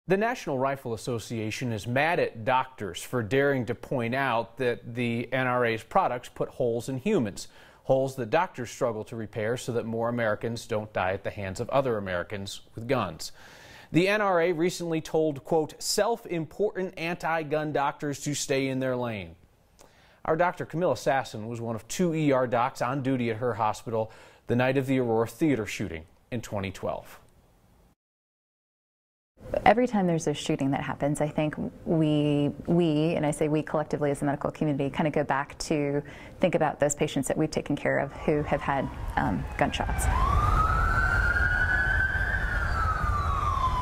The National Rifle Association is mad at doctors for daring to point out that the NRA's products put holes in humans, holes that doctors struggle to repair so that more Americans don't die at the hands of other Americans with guns. The NRA recently told, quote, self-important anti-gun doctors to stay in their lane. Our Dr. Comilla Sasson was one of 2 ER docs on duty at her hospital the night of the Aurora Theater shooting in 2012. Every time there's a shooting that happens, I think we, and I say we collectively as the medical community, kind of go back to think about those patients that we've taken care of who have had gunshots.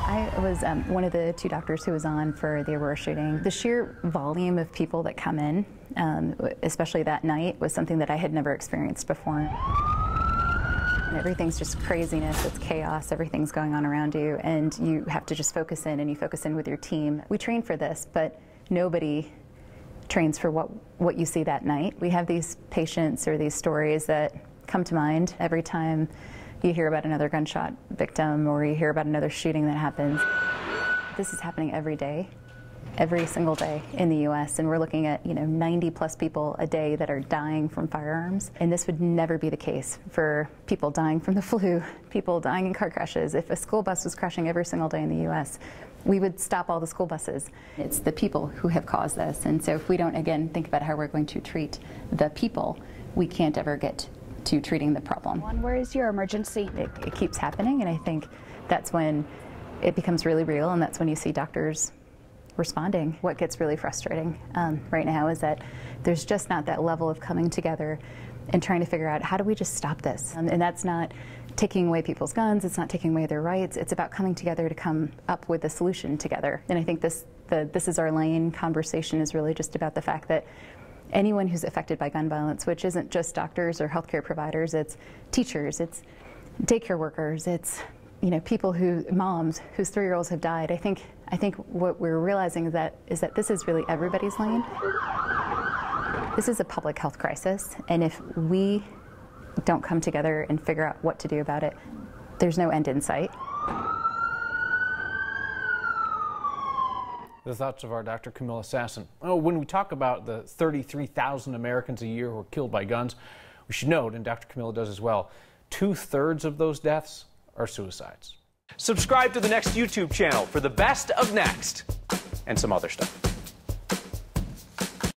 I was one of the 2 doctors who was on for the Aurora shooting. The sheer volume of people that come in, especially that night, was something that I had never experienced before. Everything's just craziness, it's chaos, everything's going on around you, and you have to just focus in, and you focus in with your team. We train for this, but nobody trains for what you see that night. We have these patients or these stories that come to mind every time you hear about another gunshot victim or you hear about another shooting that happens. This is happening every day. Every single day in the U.S., and we're looking at 90+ people a day that are dying from firearms, and this would never be the case for people dying from the flu, people dying in car crashes. If a school bus was crashing every single day in the U.S., we would stop all the school buses. It's the people who have caused this, and so if we don't again think about how we're going to treat the people, we can't ever get to treating the problem. Where is your emergency? It keeps happening, and I think that's when it becomes really real, and that's when you see doctors responding. What gets really frustrating right now is that there's just not that level of coming together and trying to figure out how do we just stop this. And that's not taking away people's guns, it's not taking away their rights, it's about coming together to come up with a solution together. And I think this is our lane conversation is really just about the fact that anyone who's affected by gun violence, which isn't just doctors or healthcare providers, it's teachers, it's daycare workers, it's people moms whose 3-year-olds have died. I think what we're realizing is that this is really everybody's lane. This is a public health crisis, and if we don't come together and figure out what to do about it, there's no end in sight. The thoughts of our Dr. Comilla Sasson. When we talk about the 33,000 Americans a year who are killed by guns, we should note, and Dr. Comilla does as well, 2/3 of those deaths are suicides. Subscribe to the Next YouTube channel for the best of Next and some other stuff.